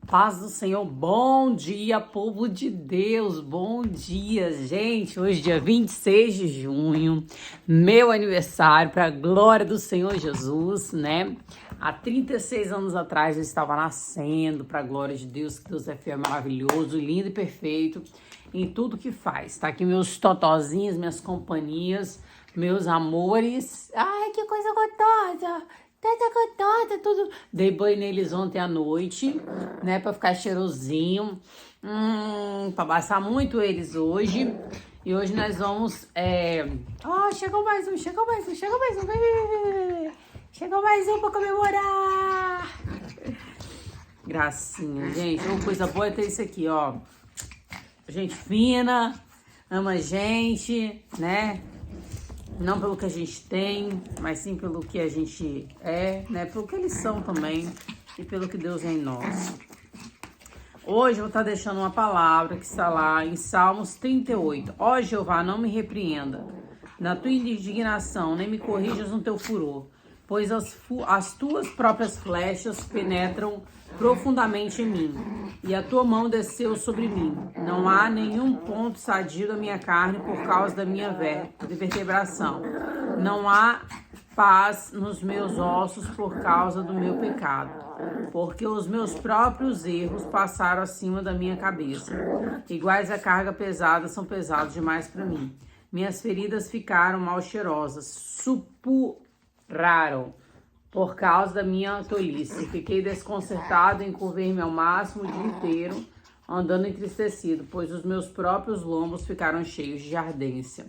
Paz do Senhor, bom dia, povo de Deus, bom dia, gente. Hoje, dia 26 de junho, meu aniversário, para a glória do Senhor Jesus, né? Há 36 anos atrás eu estava nascendo, para a glória de Deus, que Deus é fiel, maravilhoso, lindo e perfeito em tudo que faz. Tá aqui meus totozinhos, minhas companhias, meus amores. Ai, que coisa gostosa! Tá tudo. Dei banho neles ontem à noite, né? Pra ficar cheirosinho. Pra passar muito eles hoje. E hoje nós vamos. Chegou mais um. Chegou mais um. Chegou mais um pra comemorar. Gracinha, gente. Uma coisa boa é ter isso aqui, ó. Gente fina, ama a gente, né? Não pelo que a gente tem, mas sim pelo que a gente é, né? Pelo que eles são também e pelo que Deus é em nós. Hoje eu vou estar deixando uma palavra que está lá em Salmos 38. Ó Jeová, não me repreenda na tua indignação, nem me corrijas no teu furor, pois as tuas próprias flechas penetram profundamente em mim, e a tua mão desceu sobre mim. Não há nenhum ponto sadio da minha carne por causa da minha vertebração. Não há paz nos meus ossos por causa do meu pecado, porque os meus próprios erros passaram acima da minha cabeça. Iguais a carga pesada, são pesados demais para mim. Minhas feridas ficaram mal cheirosas, supuraram por causa da minha tolice. Fiquei desconcertado, encurvei-me ao máximo o dia inteiro, andando entristecido, pois os meus próprios lombos ficaram cheios de ardência.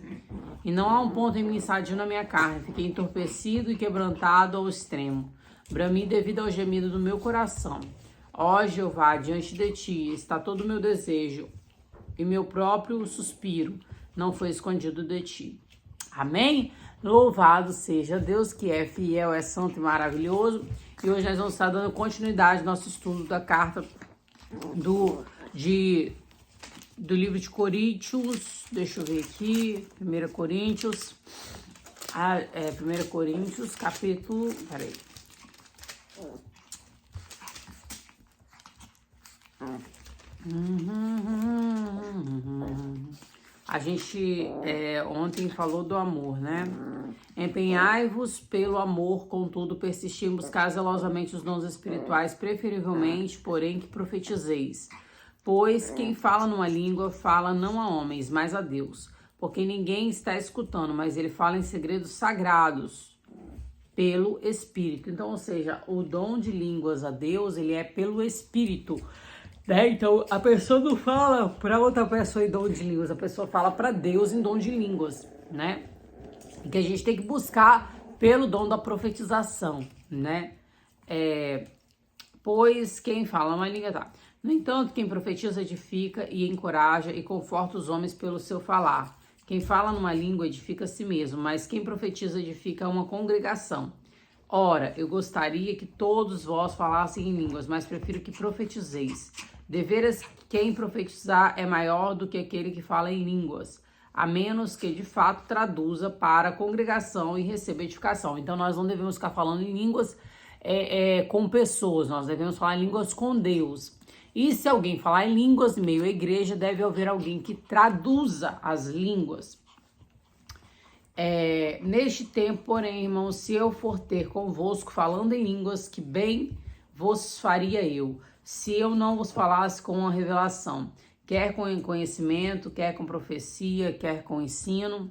E não há um ponto em mim sadio na minha carne. Fiquei entorpecido e quebrantado ao extremo. Brami devido ao gemido do meu coração. Ó Jeová, diante de ti está todo o meu desejo, e meu próprio suspiro não foi escondido de ti. Amém? Louvado seja Deus, que é fiel, é santo e maravilhoso. E hoje nós vamos estar dando continuidade ao nosso estudo da carta do livro de Coríntios. Deixa eu ver aqui. 1 Coríntios. 1 Coríntios, capítulo. Peraí. A gente ontem falou do amor, né? Empenhai-vos pelo amor, contudo, persisti em buscar zelosamente os dons espirituais, preferivelmente, porém, que profetizeis. Pois quem fala numa língua, fala não a homens, mas a Deus. Porque ninguém está escutando, mas ele fala em segredos sagrados pelo Espírito. Então, ou seja, o dom de línguas a Deus, ele é pelo Espírito. Né? Então, a pessoa não fala para outra pessoa em dom de línguas, a pessoa fala para Deus em dom de línguas, né? E que a gente tem que buscar pelo dom da profetização, né? Pois quem fala uma língua tá. No entanto, quem profetiza edifica e encoraja e conforta os homens pelo seu falar. Quem fala numa língua edifica a si mesmo, mas quem profetiza edifica uma congregação. Ora, eu gostaria que todos vós falassem em línguas, mas prefiro que profetizeis. Deveras quem profetizar é maior do que aquele que fala em línguas, a menos que de fato traduza para a congregação e receba edificação. Então nós não devemos ficar falando em línguas com pessoas, nós devemos falar em línguas com Deus. E se alguém falar em línguas em meio à igreja, deve haver alguém que traduza as línguas. Neste tempo, porém, irmãos, se eu for ter convosco falando em línguas, que bem vos faria eu, se eu não vos falasse com uma revelação, quer com conhecimento, quer com profecia, quer com ensino,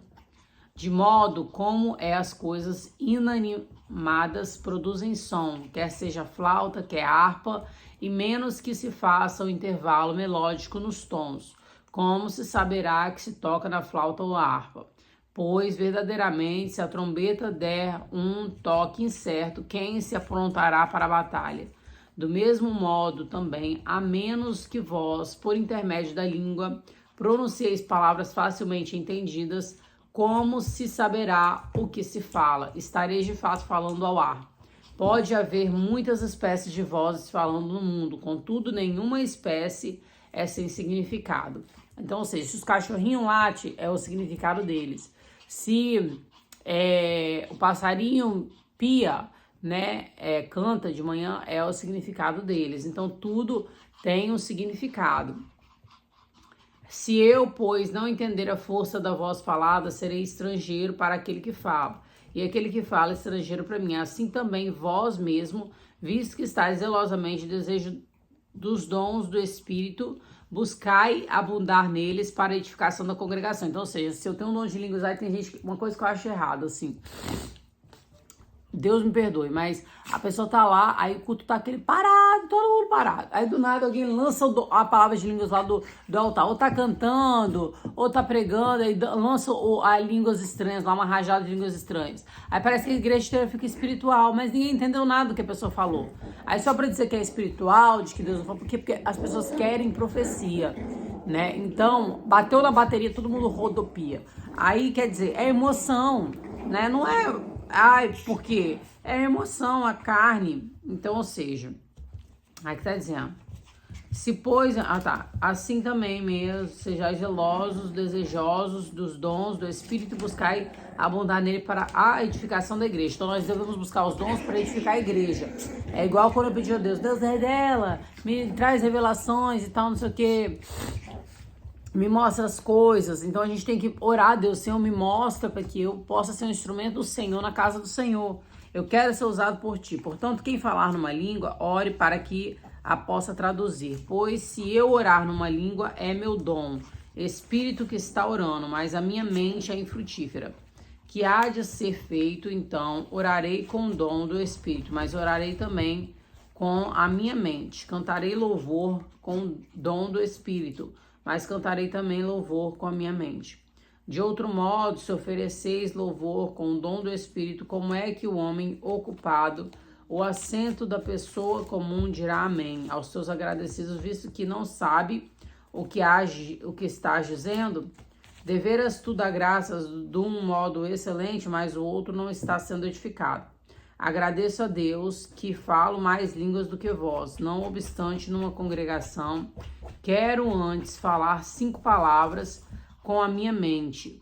de modo como as coisas inanimadas produzem som, quer seja flauta, quer harpa, e menos que se faça o intervalo melódico nos tons, como se saberá que se toca na flauta ou harpa. Pois, verdadeiramente, se a trombeta der um toque incerto, quem se aprontará para a batalha? Do mesmo modo, também, a menos que vós, por intermédio da língua, pronuncieis palavras facilmente entendidas, como se saberá o que se fala? Estareis de fato falando ao ar. Pode haver muitas espécies de vozes falando no mundo, contudo, nenhuma espécie é sem significado. Então, ou seja, se os cachorrinhos latem, é o significado deles. Se o passarinho pia, né, canta de manhã, é o significado deles. Então, tudo tem um significado. Se eu, pois, não entender a força da voz falada, serei estrangeiro para aquele que fala, e aquele que fala estrangeiro para mim. Assim também vós mesmo, visto que estáis zelosamente em desejo dos dons do Espírito, buscai abundar neles para a edificação da congregação. Então, ou seja, se eu tenho um dom de línguas, aí tem gente, uma coisa que eu acho errado, assim, Deus me perdoe, mas a pessoa tá lá, aí o culto tá aquele parado, todo mundo parado. Aí do nada alguém lança a palavra de línguas lá do altar, ou tá cantando, ou tá pregando, aí lança a línguas estranhas lá, uma rajada de línguas estranhas. Aí parece que a igreja inteira fica espiritual, mas ninguém entendeu nada do que a pessoa falou. Aí só pra dizer que é espiritual, de que Deus não falou, porque as pessoas querem profecia, né? Então, bateu na bateria, todo mundo rodopia. Aí, quer dizer, é emoção, né? Não é... Ai, porque é emoção, a carne. Então, ou seja, aí que tá dizendo. Se pois, assim também mesmo, sejais zelosos, desejosos dos dons do Espírito, buscai abundar nele para a edificação da igreja. Então nós devemos buscar os dons para edificar a igreja. É igual quando eu pedi a Deus, Deus revela, me traz revelações e tal, não sei o que. Me mostra as coisas. Então a gente tem que orar a Deus, Senhor, me mostra para que eu possa ser um instrumento do Senhor na casa do Senhor. Eu quero ser usado por ti. Portanto, quem falar numa língua, ore para que a possa traduzir. Pois se eu orar numa língua, é meu dom, espírito que está orando, mas a minha mente é infrutífera. Que há de ser feito, então, orarei com o dom do Espírito, mas orarei também com a minha mente. Cantarei louvor com o dom do Espírito, mas cantarei também louvor com a minha mente. De outro modo, se ofereceis louvor com o dom do Espírito, como é que o homem ocupado, o assento da pessoa comum dirá amém aos seus agradecidos, visto que não sabe o que estás dizendo? Deveras tu dar graças de um modo excelente, mas o outro não está sendo edificado. Agradeço a Deus que falo mais línguas do que vós. Não obstante, numa congregação, quero antes falar 5 palavras com a minha mente,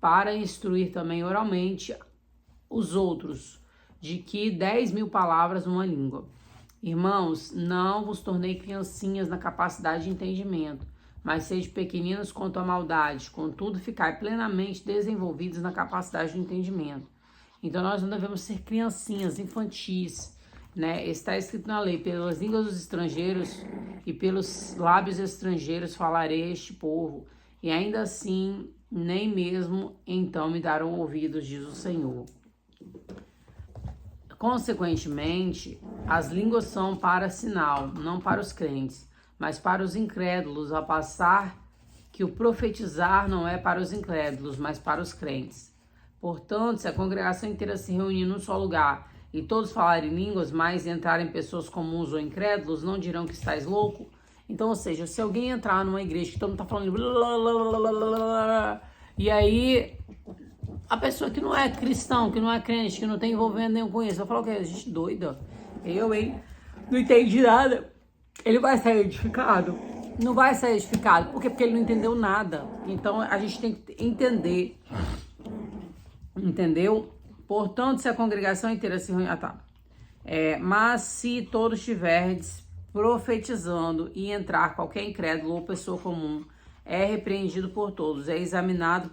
para instruir também oralmente os outros, de que 10.000 palavras numa língua. Irmãos, não vos tornei criancinhas na capacidade de entendimento, mas sede pequeninos quanto à maldade. Contudo, ficai plenamente desenvolvidos na capacidade de entendimento. Então nós não devemos ser criancinhas, infantis, né? Está escrito na lei, pelas línguas dos estrangeiros e pelos lábios estrangeiros falarei este povo, e ainda assim nem mesmo então me darão ouvidos, diz o Senhor. Consequentemente, as línguas são para sinal, não para os crentes, mas para os incrédulos, a passar que o profetizar não é para os incrédulos, mas para os crentes. Portanto, se a congregação inteira se reunir num só lugar e todos falarem línguas, mas entrarem pessoas comuns ou incrédulos, não dirão que estáis louco? Então, ou seja, se alguém entrar numa igreja que todo mundo tá falando e aí a pessoa que não é cristão, que não é crente, que não tem envolvimento nenhum com isso, vai falar o quê? Gente doida. Eu, hein? Não entendi nada. Ele vai sair edificado? Não vai sair edificado. Por quê? Porque ele não entendeu nada. Então, a gente tem que entender. Entendeu? Portanto, se a congregação inteira se reunir... mas se todos estiverdes profetizando e entrar qualquer incrédulo ou pessoa comum, é repreendido por todos, é examinado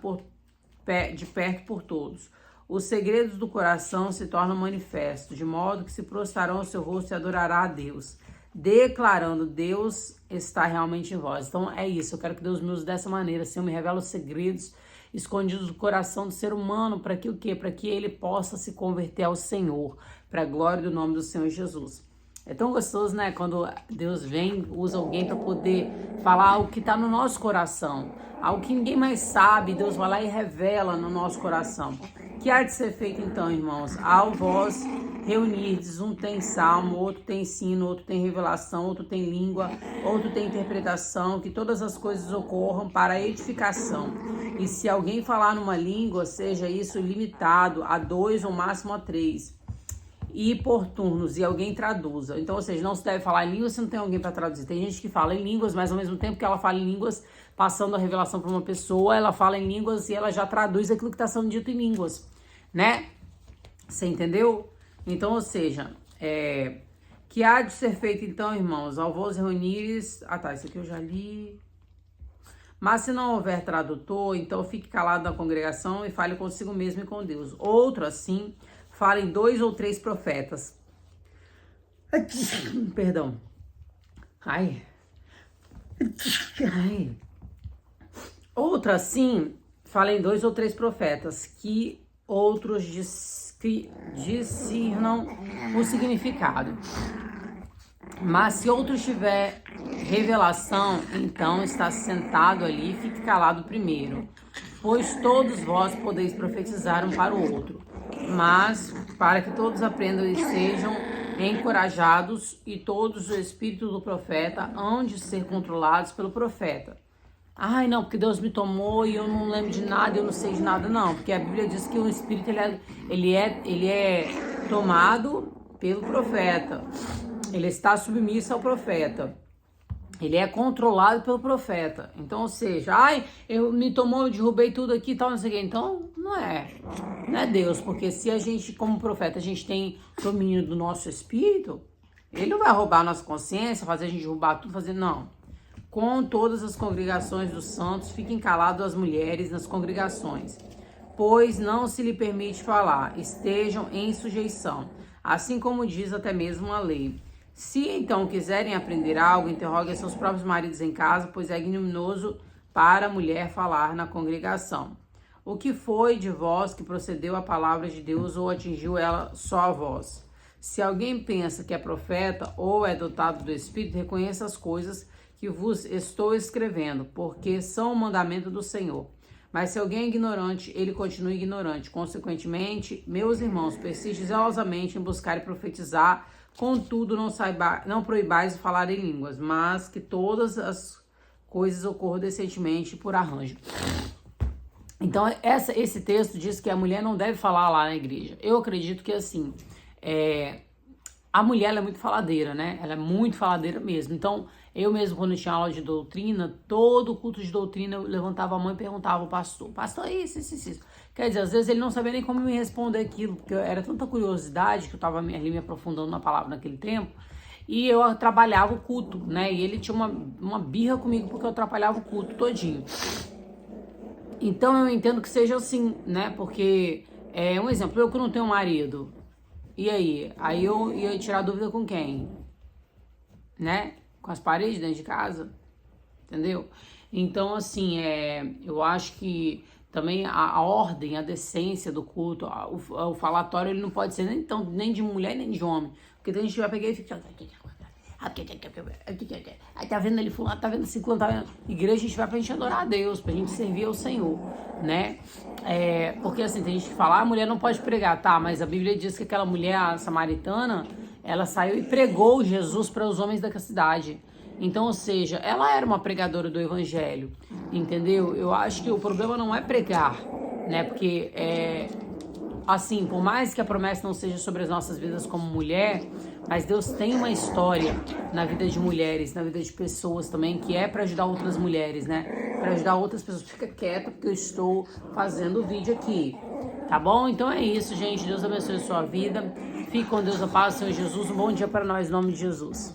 de perto por todos. Os segredos do coração se tornam manifestos, de modo que se prostrarão ao seu rosto e adorará a Deus, declarando: Deus está realmente em vós. Então é isso, eu quero que Deus me use dessa maneira, assim, eu me revelo os segredos escondidos do coração do ser humano, para que o quê? Para que ele possa se converter ao Senhor, para a glória do nome do Senhor Jesus. É tão gostoso, né? Quando Deus vem, usa alguém para poder falar algo que está no nosso coração, algo que ninguém mais sabe, Deus vai lá e revela no nosso coração. Que há de ser feito então, irmãos? Ao vós reunirdes, um tem salmo, outro tem ensino, outro tem revelação, outro tem língua, outro tem interpretação, que todas as coisas ocorram para a edificação. E se alguém falar numa língua, seja isso limitado a 2 ou máximo a 3. E por turnos, e alguém traduza. Então, ou seja, não se deve falar em línguas se não tem alguém para traduzir. Tem gente que fala em línguas, mas ao mesmo tempo que ela fala em línguas, passando a revelação para uma pessoa, ela fala em línguas e ela já traduz aquilo que está sendo dito em línguas, né? Você entendeu? Então, ou seja, que há de ser feito então, irmãos, ao vos reunires... Ah, tá, isso aqui eu já li. Mas se não houver tradutor, então fique calado na congregação e fale consigo mesmo e com Deus. Outro assim, falem 2 ou 3 profetas. Perdão. Ai. Outro assim, falem 2 ou 3 profetas, que outros discernam o significado. Mas se outro tiver revelação, então está sentado ali e fique calado primeiro. Pois todos vós podeis profetizar um para o outro. Mas para que todos aprendam e sejam encorajados, e todos o espírito do profeta hão de ser controlados pelo profeta. Ai, não, porque Deus me tomou e eu não lembro de nada, eu não sei de nada, não. Porque a Bíblia diz que o espírito ele é tomado pelo profeta. Ele está submisso ao profeta. Ele é controlado pelo profeta. Então, ou seja, ai, eu me tomou, eu derrubei tudo aqui e tal, não sei o quê. Então, não é Deus. Porque se a gente, como profeta, a gente tem domínio do nosso espírito, ele não vai roubar a nossa consciência, fazer a gente derrubar tudo, fazer, não. Com todas as congregações dos santos, fiquem calados as mulheres nas congregações, pois não se lhe permite falar, estejam em sujeição, assim como diz até mesmo a lei. Se então quiserem aprender algo, interroguem seus próprios maridos em casa, pois é ignominioso para a mulher falar na congregação. O que foi de vós que procedeu a palavra de Deus ou atingiu ela só a vós? Se alguém pensa que é profeta ou é dotado do Espírito, reconheça as coisas que vos estou escrevendo, porque são o mandamento do Senhor. Mas se alguém é ignorante, ele continua ignorante. Consequentemente, meus irmãos, persiste zelosamente em buscar e profetizar. Contudo, não proibais de falar em línguas, mas que todas as coisas ocorram decentemente por arranjo. Então, esse texto diz que a mulher não deve falar lá na igreja. Eu acredito que, assim, a mulher ela é muito faladeira, né? Ela é muito faladeira mesmo. Então, eu mesmo, quando tinha aula de doutrina, todo culto de doutrina, eu levantava a mão e perguntava ao pastor. Pastor, isso. Quer dizer, às vezes ele não sabia nem como me responder aquilo, porque era tanta curiosidade que eu estava ali me aprofundando na palavra naquele tempo. E eu trabalhava o culto, né? E ele tinha uma birra comigo porque eu atrapalhava o culto todinho. Então, eu entendo que seja assim, né? Porque, um exemplo, eu que não tenho marido, e aí? Aí eu ia tirar dúvida com quem? Né? Com as paredes dentro de casa? Entendeu? Então, assim, eu acho que também a ordem, a decência do culto, o falatório, ele não pode ser nem de mulher nem de homem. Porque tem gente que vai pegar e fica... Aí tá vendo ali fulano, tá vendo ciclano, tá vendo... Igreja, a gente vai pra gente adorar a Deus, pra gente servir ao Senhor, né? Porque assim, tem gente que fala, a mulher não pode pregar, tá? Mas a Bíblia diz que aquela mulher, a samaritana, ela saiu e pregou Jesus para os homens da cidade. Então, ou seja, ela era uma pregadora do evangelho, entendeu? Eu acho que o problema não é pregar, né? Porque, assim, por mais que a promessa não seja sobre as nossas vidas como mulher, mas Deus tem uma história na vida de mulheres, na vida de pessoas também, que é para ajudar outras mulheres, né? Para ajudar outras pessoas. Fica quieta, porque eu estou fazendo o vídeo aqui, tá bom? Então é isso, gente. Deus abençoe a sua vida. Fique com Deus, a paz do Senhor Jesus. Um bom dia para nós, em nome de Jesus.